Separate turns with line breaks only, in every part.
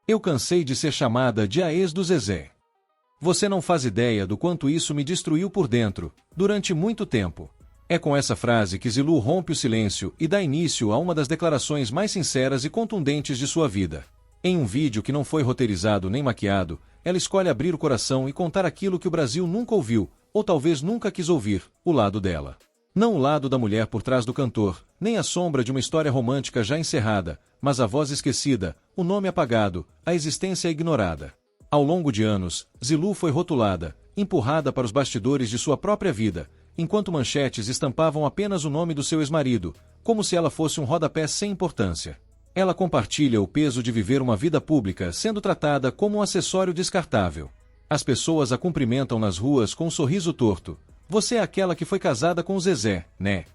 Eu cansei de ser chamada de a ex do Zezé. Você não faz ideia do quanto isso me destruiu por dentro, durante muito tempo. É com essa frase que Zilu rompe o silêncio e dá início a uma das declarações mais sinceras e contundentes de sua vida. Em um vídeo que não foi roteirizado nem maquiado, ela escolhe abrir o coração e contar aquilo que o Brasil nunca ouviu, ou talvez nunca quis ouvir, o lado dela. Não o lado da mulher por trás do cantor, nem a sombra de uma história romântica já encerrada, mas a voz esquecida, o nome apagado, a existência ignorada. Ao longo de anos, Zilu foi rotulada, empurrada para os bastidores de sua própria vida, enquanto manchetes estampavam apenas o nome do seu ex-marido, como se ela fosse um rodapé sem importância. Ela compartilha o peso de viver uma vida pública sendo tratada como um acessório descartável. As pessoas a cumprimentam nas ruas com um sorriso torto. Você é aquela que foi casada com o Zezé, né?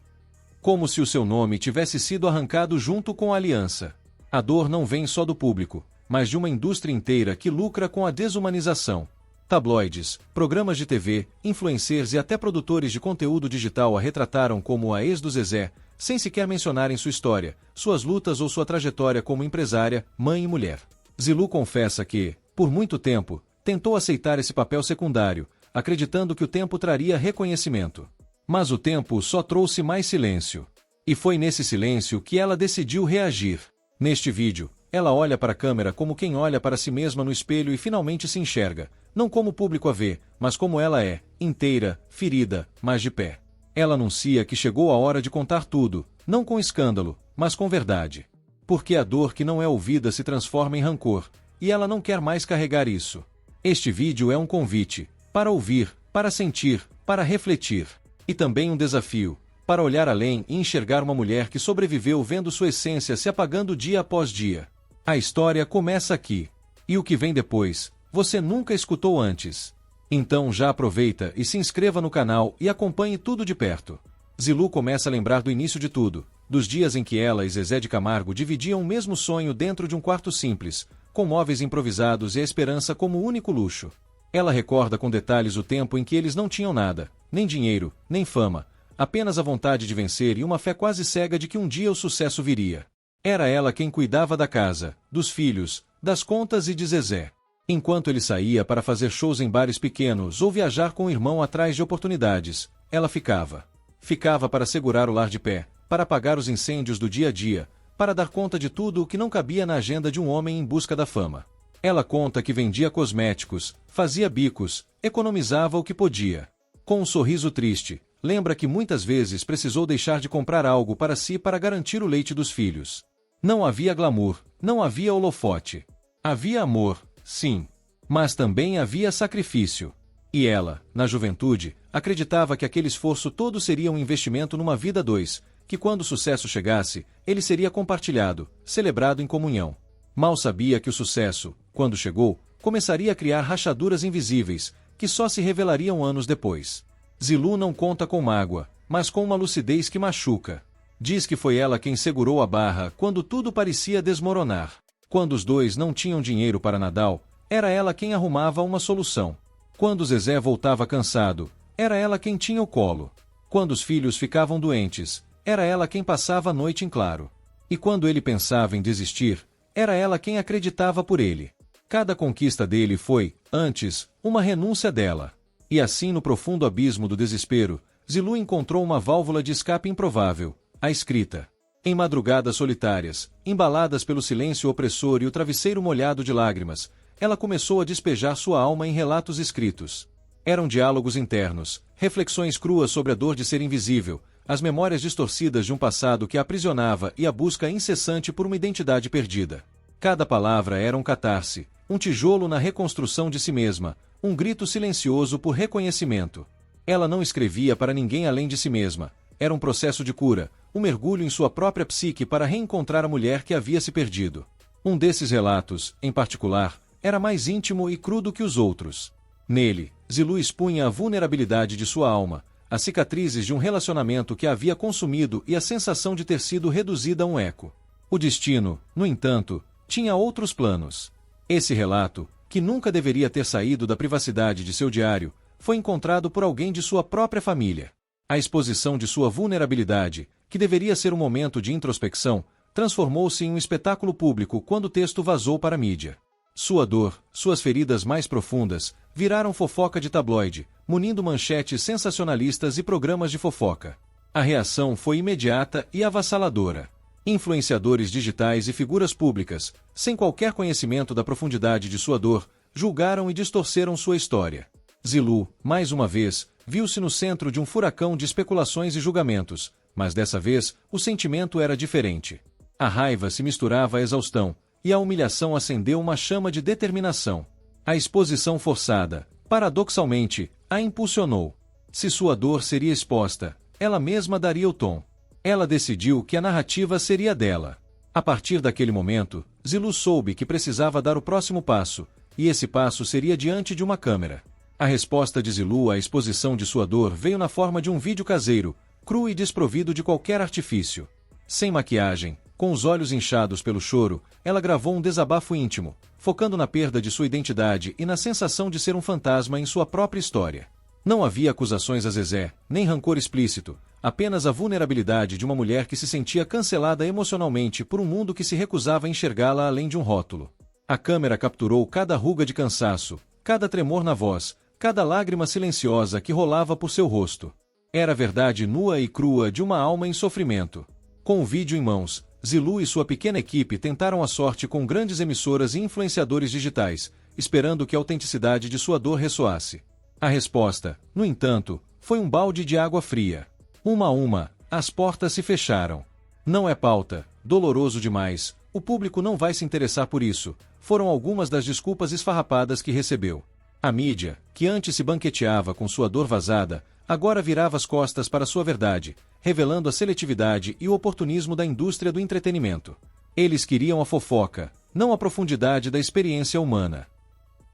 Como se o seu nome tivesse sido arrancado junto com a aliança. A dor não vem só do público, mas de uma indústria inteira que lucra com a desumanização. Tabloides, programas de TV, influencers e até produtores de conteúdo digital a retrataram como a ex do Zezé, sem sequer mencionarem sua história, suas lutas ou sua trajetória como empresária, mãe e mulher. Zilu confessa que, por muito tempo, tentou aceitar esse papel secundário, acreditando que o tempo traria reconhecimento. Mas o tempo só trouxe mais silêncio. E foi nesse silêncio que ela decidiu reagir. Neste vídeo, ela olha para a câmera como quem olha para si mesma no espelho e finalmente se enxerga, não como o público a vê, mas como ela é, inteira, ferida, mas de pé. Ela anuncia que chegou a hora de contar tudo, não com escândalo, mas com verdade. Porque a dor que não é ouvida se transforma em rancor, e ela não quer mais carregar isso. Este vídeo é um convite, para ouvir, para sentir, para refletir. E também um desafio, para olhar além e enxergar uma mulher que sobreviveu vendo sua essência se apagando dia após dia. A história começa aqui. E o que vem depois, você nunca escutou antes. Então já aproveita e se inscreva no canal e acompanhe tudo de perto. Zilu começa a lembrar do início de tudo, dos dias em que ela e Zezé de Camargo dividiam o mesmo sonho dentro de um quarto simples, com móveis improvisados e a esperança como único luxo. Ela recorda com detalhes o tempo em que eles não tinham nada, nem dinheiro, nem fama, apenas a vontade de vencer e uma fé quase cega de que um dia o sucesso viria. Era ela quem cuidava da casa, dos filhos, das contas e de Zezé. Enquanto ele saía para fazer shows em bares pequenos ou viajar com o irmão atrás de oportunidades, ela ficava. Ficava para segurar o lar de pé, para apagar os incêndios do dia a dia, para dar conta de tudo o que não cabia na agenda de um homem em busca da fama. Ela conta que vendia cosméticos, fazia bicos, economizava o que podia. Com um sorriso triste, lembra que muitas vezes precisou deixar de comprar algo para si para garantir o leite dos filhos. Não havia glamour, não havia holofote. Havia amor, sim. Mas também havia sacrifício. E ela, na juventude, acreditava que aquele esforço todo seria um investimento numa vida a dois, que quando o sucesso chegasse, ele seria compartilhado, celebrado em comunhão. Mal sabia que o sucesso, quando chegou, começaria a criar rachaduras invisíveis, que só se revelariam anos depois. Zilu não conta com mágoa, mas com uma lucidez que machuca. Diz que foi ela quem segurou a barra quando tudo parecia desmoronar. Quando os dois não tinham dinheiro para Natal, era ela quem arrumava uma solução. Quando Zezé voltava cansado, era ela quem tinha o colo. Quando os filhos ficavam doentes, era ela quem passava a noite em claro. E quando ele pensava em desistir, era ela quem acreditava por ele. Cada conquista dele foi, antes, uma renúncia dela. E assim no profundo abismo do desespero, Zilu encontrou uma válvula de escape improvável, a escrita. Em madrugadas solitárias, embaladas pelo silêncio opressor e o travesseiro molhado de lágrimas, ela começou a despejar sua alma em relatos escritos. Eram diálogos internos, reflexões cruas sobre a dor de ser invisível, as memórias distorcidas de um passado que a aprisionava e a busca incessante por uma identidade perdida. Cada palavra era um catarse, um tijolo na reconstrução de si mesma, um grito silencioso por reconhecimento. Ela não escrevia para ninguém além de si mesma. Era um processo de cura, um mergulho em sua própria psique para reencontrar a mulher que havia se perdido. Um desses relatos, em particular, era mais íntimo e crudo que os outros. Nele, Zilu expunha a vulnerabilidade de sua alma, as cicatrizes de um relacionamento que a havia consumido e a sensação de ter sido reduzida a um eco. O destino, no entanto, tinha outros planos. Esse relato, que nunca deveria ter saído da privacidade de seu diário, foi encontrado por alguém de sua própria família. A exposição de sua vulnerabilidade, que deveria ser um momento de introspecção, transformou-se em um espetáculo público quando o texto vazou para a mídia. Sua dor, suas feridas mais profundas, viraram fofoca de tabloide, munindo manchetes sensacionalistas e programas de fofoca. A reação foi imediata e avassaladora. Influenciadores digitais e figuras públicas, sem qualquer conhecimento da profundidade de sua dor, julgaram e distorceram sua história. Zilu, mais uma vez, viu-se no centro de um furacão de especulações e julgamentos, mas dessa vez o sentimento era diferente. A raiva se misturava à exaustão, e a humilhação acendeu uma chama de determinação. A exposição forçada, paradoxalmente, a impulsionou. Se sua dor seria exposta, ela mesma daria o tom. Ela decidiu que a narrativa seria dela. A partir daquele momento, Zilu soube que precisava dar o próximo passo, e esse passo seria diante de uma câmera. A resposta de Zilu à exposição de sua dor veio na forma de um vídeo caseiro, cru e desprovido de qualquer artifício. Sem maquiagem, com os olhos inchados pelo choro, ela gravou um desabafo íntimo, focando na perda de sua identidade e na sensação de ser um fantasma em sua própria história. Não havia acusações a Zezé, nem rancor explícito, apenas a vulnerabilidade de uma mulher que se sentia cancelada emocionalmente por um mundo que se recusava a enxergá-la além de um rótulo. A câmera capturou cada ruga de cansaço, cada tremor na voz, cada lágrima silenciosa que rolava por seu rosto. Era a verdade nua e crua de uma alma em sofrimento. Com o vídeo em mãos, Zilu e sua pequena equipe tentaram a sorte com grandes emissoras e influenciadores digitais, esperando que a autenticidade de sua dor ressoasse. A resposta, no entanto, foi um balde de água fria. Uma a uma, as portas se fecharam. Não é pauta, doloroso demais, o público não vai se interessar por isso, foram algumas das desculpas esfarrapadas que recebeu. A mídia, que antes se banqueteava com sua dor vazada, agora virava as costas para sua verdade, revelando a seletividade e o oportunismo da indústria do entretenimento. Eles queriam a fofoca, não a profundidade da experiência humana.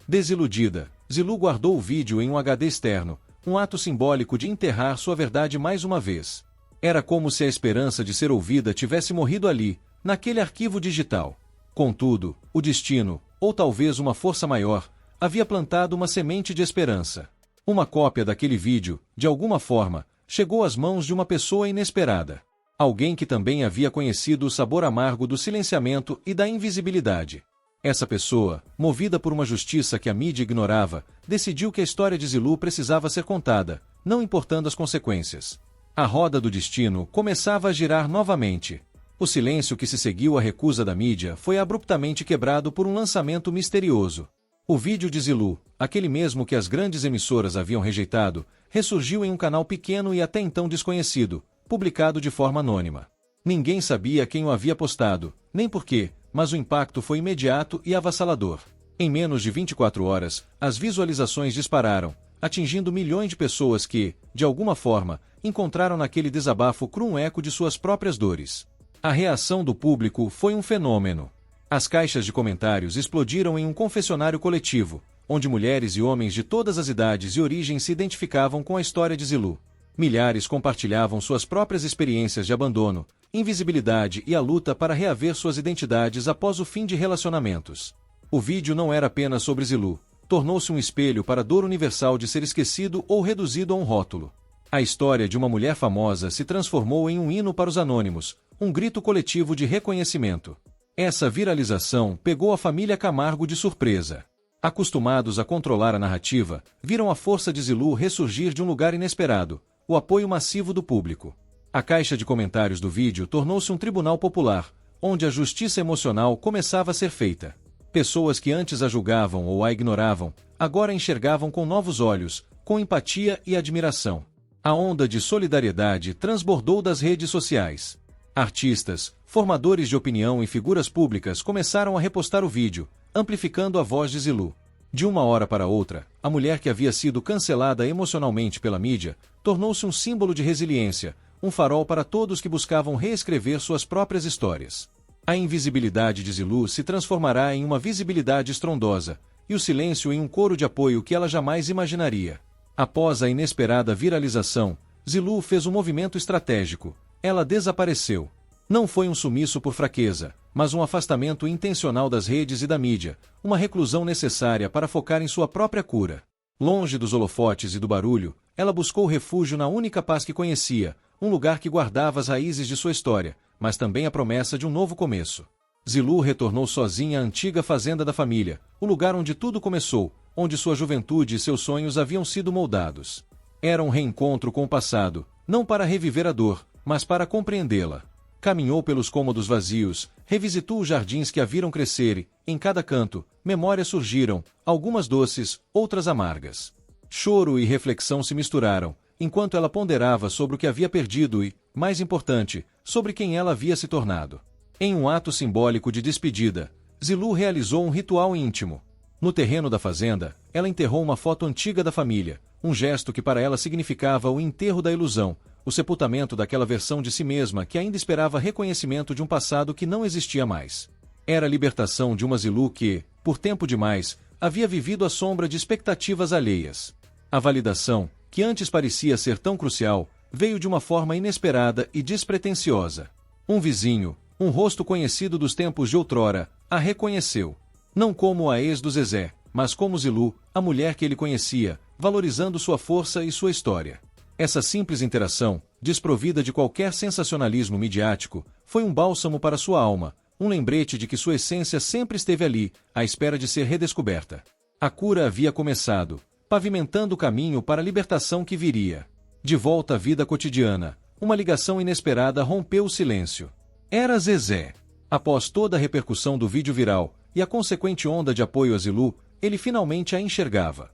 Desiludida, Zilu guardou o vídeo em um HD externo, um ato simbólico de enterrar sua verdade mais uma vez. Era como se a esperança de ser ouvida tivesse morrido ali, naquele arquivo digital. Contudo, o destino, ou talvez uma força maior, havia plantado uma semente de esperança. Uma cópia daquele vídeo, de alguma forma, chegou às mãos de uma pessoa inesperada. Alguém que também havia conhecido o sabor amargo do silenciamento e da invisibilidade. Essa pessoa, movida por uma justiça que a mídia ignorava, decidiu que a história de Zilu precisava ser contada, não importando as consequências. A roda do destino começava a girar novamente. O silêncio que se seguiu à recusa da mídia foi abruptamente quebrado por um lançamento misterioso. O vídeo de Zilu, aquele mesmo que as grandes emissoras haviam rejeitado, ressurgiu em um canal pequeno e até então desconhecido, publicado de forma anônima. Ninguém sabia quem o havia postado, nem por quê, mas o impacto foi imediato e avassalador. Em menos de 24 horas, as visualizações dispararam, atingindo milhões de pessoas que, de alguma forma, encontraram naquele desabafo cru um eco de suas próprias dores. A reação do público foi um fenômeno. As caixas de comentários explodiram em um confessionário coletivo, onde mulheres e homens de todas as idades e origens se identificavam com a história de Zilu. Milhares compartilhavam suas próprias experiências de abandono, invisibilidade e a luta para reaver suas identidades após o fim de relacionamentos. O vídeo não era apenas sobre Zilu, tornou-se um espelho para a dor universal de ser esquecido ou reduzido a um rótulo. A história de uma mulher famosa se transformou em um hino para os anônimos, um grito coletivo de reconhecimento. Essa viralização pegou a família Camargo de surpresa. Acostumados a controlar a narrativa, viram a força de Zilu ressurgir de um lugar inesperado, o apoio massivo do público. A caixa de comentários do vídeo tornou-se um tribunal popular, onde a justiça emocional começava a ser feita. Pessoas que antes a julgavam ou a ignoravam, agora a enxergavam com novos olhos, com empatia e admiração. A onda de solidariedade transbordou das redes sociais. Artistas, formadores de opinião e figuras públicas começaram a repostar o vídeo, amplificando a voz de Zilu. De uma hora para outra, a mulher que havia sido cancelada emocionalmente pela mídia, tornou-se um símbolo de resiliência, um farol para todos que buscavam reescrever suas próprias histórias. A invisibilidade de Zilu se transformará em uma visibilidade estrondosa, e o silêncio em um coro de apoio que ela jamais imaginaria. Após a inesperada viralização, Zilu fez um movimento estratégico. Ela desapareceu. Não foi um sumiço por fraqueza, mas um afastamento intencional das redes e da mídia, uma reclusão necessária para focar em sua própria cura. Longe dos holofotes e do barulho, ela buscou refúgio na única paz que conhecia, um lugar que guardava as raízes de sua história, mas também a promessa de um novo começo. Zilu retornou sozinha à antiga fazenda da família, o lugar onde tudo começou, onde sua juventude e seus sonhos haviam sido moldados. Era um reencontro com o passado, não para reviver a dor, mas para compreendê-la. Caminhou pelos cômodos vazios, revisitou os jardins que a viram crescer e, em cada canto, memórias surgiram, algumas doces, outras amargas. Choro e reflexão se misturaram, enquanto ela ponderava sobre o que havia perdido e, mais importante, sobre quem ela havia se tornado. Em um ato simbólico de despedida, Zilu realizou um ritual íntimo. No terreno da fazenda, ela enterrou uma foto antiga da família, um gesto que para ela significava o enterro da ilusão, o sepultamento daquela versão de si mesma que ainda esperava reconhecimento de um passado que não existia mais. Era a libertação de uma Zilu que, por tempo demais, havia vivido à sombra de expectativas alheias. A validação, que antes parecia ser tão crucial, veio de uma forma inesperada e despretensiosa. Um vizinho, um rosto conhecido dos tempos de outrora, a reconheceu. Não como a ex do Zezé, mas como Zilu, a mulher que ele conhecia, valorizando sua força e sua história. Essa simples interação, desprovida de qualquer sensacionalismo midiático, foi um bálsamo para sua alma, um lembrete de que sua essência sempre esteve ali, à espera de ser redescoberta. A cura havia começado, pavimentando o caminho para a libertação que viria. De volta à vida cotidiana, uma ligação inesperada rompeu o silêncio. Era Zezé. Após toda a repercussão do vídeo viral e a consequente onda de apoio a Zilu, ele finalmente a enxergava.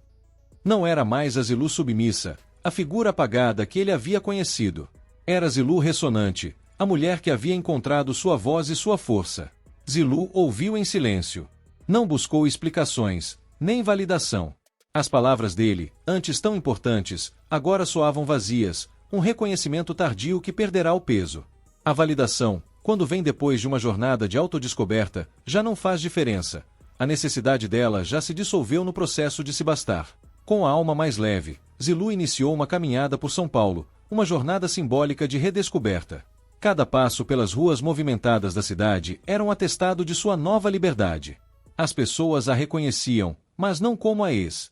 Não era mais a Zilu submissa, a figura apagada que ele havia conhecido. Era Zilu ressonante, a mulher que havia encontrado sua voz e sua força. Zilu ouviu em silêncio. Não buscou explicações, nem validação. As palavras dele, antes tão importantes, agora soavam vazias, um reconhecimento tardio que perderá o peso. A validação, quando vem depois de uma jornada de autodescoberta, já não faz diferença. A necessidade dela já se dissolveu no processo de se bastar. Com a alma mais leve, Zilu iniciou uma caminhada por São Paulo, uma jornada simbólica de redescoberta. Cada passo pelas ruas movimentadas da cidade era um atestado de sua nova liberdade. As pessoas a reconheciam, mas não como a ex.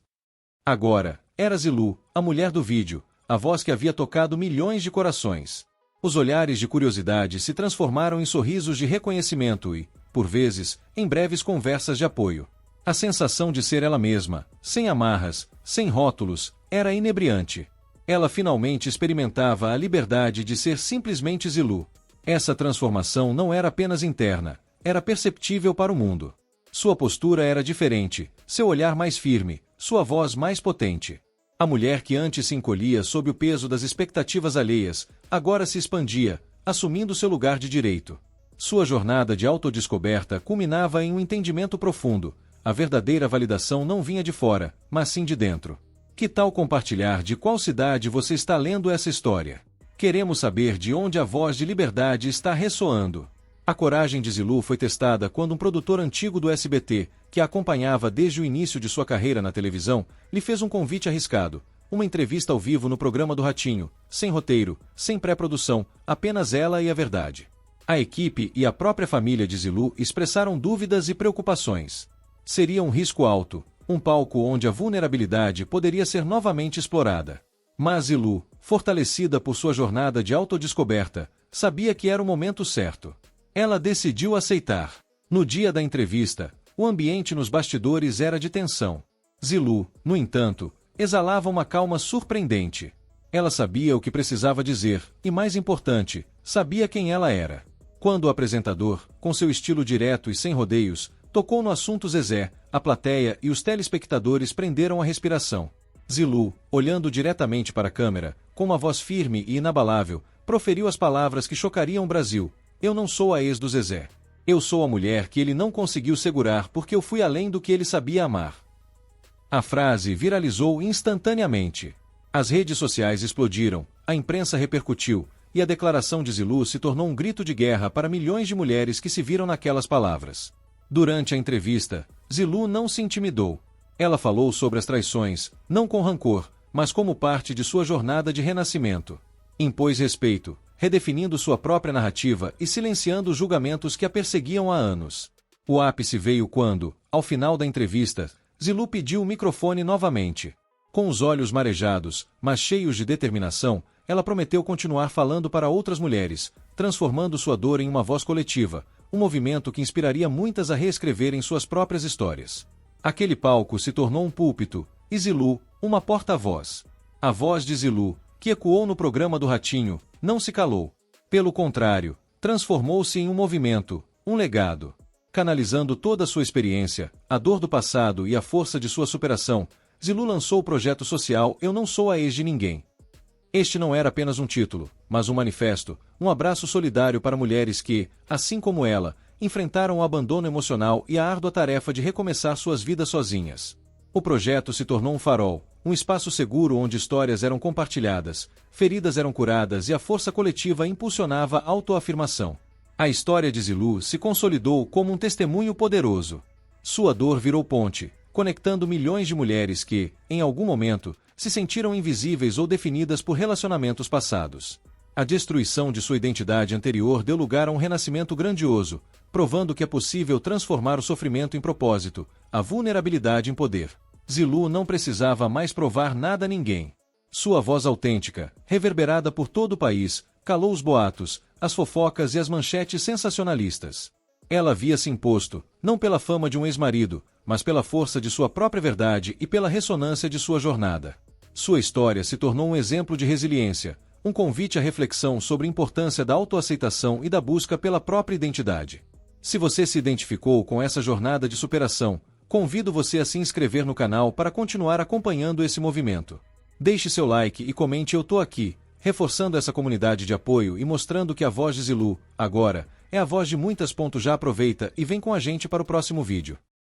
Agora, era Zilu, a mulher do vídeo, a voz que havia tocado milhões de corações. Os olhares de curiosidade se transformaram em sorrisos de reconhecimento e, por vezes, em breves conversas de apoio. A sensação de ser ela mesma, sem amarras, sem rótulos, era inebriante. Ela finalmente experimentava a liberdade de ser simplesmente Zilu. Essa transformação não era apenas interna, era perceptível para o mundo. Sua postura era diferente, seu olhar mais firme, sua voz mais potente. A mulher que antes se encolhia sob o peso das expectativas alheias, agora se expandia, assumindo seu lugar de direito. Sua jornada de autodescoberta culminava em um entendimento profundo. A verdadeira validação não vinha de fora, mas sim de dentro. Que tal compartilhar de qual cidade você está lendo essa história? Queremos saber de onde a voz de liberdade está ressoando. A coragem de Zilu foi testada quando um produtor antigo do SBT, que a acompanhava desde o início de sua carreira na televisão, lhe fez um convite arriscado. Uma entrevista ao vivo no programa do Ratinho, sem roteiro, sem pré-produção, apenas ela e a verdade. A equipe e a própria família de Zilu expressaram dúvidas e preocupações. Seria um risco alto, um palco onde a vulnerabilidade poderia ser novamente explorada. Mas Zilu, fortalecida por sua jornada de autodescoberta, sabia que era o momento certo. Ela decidiu aceitar. No dia da entrevista, o ambiente nos bastidores era de tensão. Zilu, no entanto, exalava uma calma surpreendente. Ela sabia o que precisava dizer, e mais importante, sabia quem ela era. Quando o apresentador, com seu estilo direto e sem rodeios, tocou no assunto Zezé, a plateia e os telespectadores prenderam a respiração. Zilu, olhando diretamente para a câmera, com uma voz firme e inabalável, proferiu as palavras que chocariam o Brasil. Eu não sou a ex do Zezé. Eu sou a mulher que ele não conseguiu segurar porque eu fui além do que ele sabia amar. A frase viralizou instantaneamente. As redes sociais explodiram, a imprensa repercutiu, e a declaração de Zilu se tornou um grito de guerra para milhões de mulheres que se viram naquelas palavras. Durante a entrevista, Zilu não se intimidou. Ela falou sobre as traições, não com rancor, mas como parte de sua jornada de renascimento. Impôs respeito, redefinindo sua própria narrativa e silenciando os julgamentos que a perseguiam há anos. O ápice veio quando, ao final da entrevista, Zilu pediu o microfone novamente. Com os olhos marejados, mas cheios de determinação, ela prometeu continuar falando para outras mulheres, transformando sua dor em uma voz coletiva, um movimento que inspiraria muitas a reescreverem suas próprias histórias. Aquele palco se tornou um púlpito, e Zilu, uma porta-voz. A voz de Zilu, que ecoou no programa do Ratinho, não se calou. Pelo contrário, transformou-se em um movimento, um legado. Canalizando toda a sua experiência, a dor do passado e a força de sua superação, Zilu lançou o projeto social Eu Não Sou a Ex de Ninguém. Este não era apenas um título, mas um manifesto, um abraço solidário para mulheres que, assim como ela, enfrentaram o abandono emocional e a árdua tarefa de recomeçar suas vidas sozinhas. O projeto se tornou um farol, um espaço seguro onde histórias eram compartilhadas, feridas eram curadas e a força coletiva impulsionava a autoafirmação. A história de Zilu se consolidou como um testemunho poderoso. Sua dor virou ponte, conectando milhões de mulheres que, em algum momento, se sentiram invisíveis ou definidas por relacionamentos passados. A destruição de sua identidade anterior deu lugar a um renascimento grandioso, provando que é possível transformar o sofrimento em propósito, a vulnerabilidade em poder. Zilu não precisava mais provar nada a ninguém. Sua voz autêntica, reverberada por todo o país, calou os boatos, as fofocas e as manchetes sensacionalistas. Ela havia se imposto, não pela fama de um ex-marido, mas pela força de sua própria verdade e pela ressonância de sua jornada. Sua história se tornou um exemplo de resiliência, um convite à reflexão sobre a importância da autoaceitação e da busca pela própria identidade. Se você se identificou com essa jornada de superação, convido você a se inscrever no canal para continuar acompanhando esse movimento. Deixe seu like e comente Eu Tô Aqui, reforçando essa comunidade de apoio e mostrando que a voz de Zilu, agora, é a voz de muitas. Já aproveita e vem com a gente para o próximo vídeo.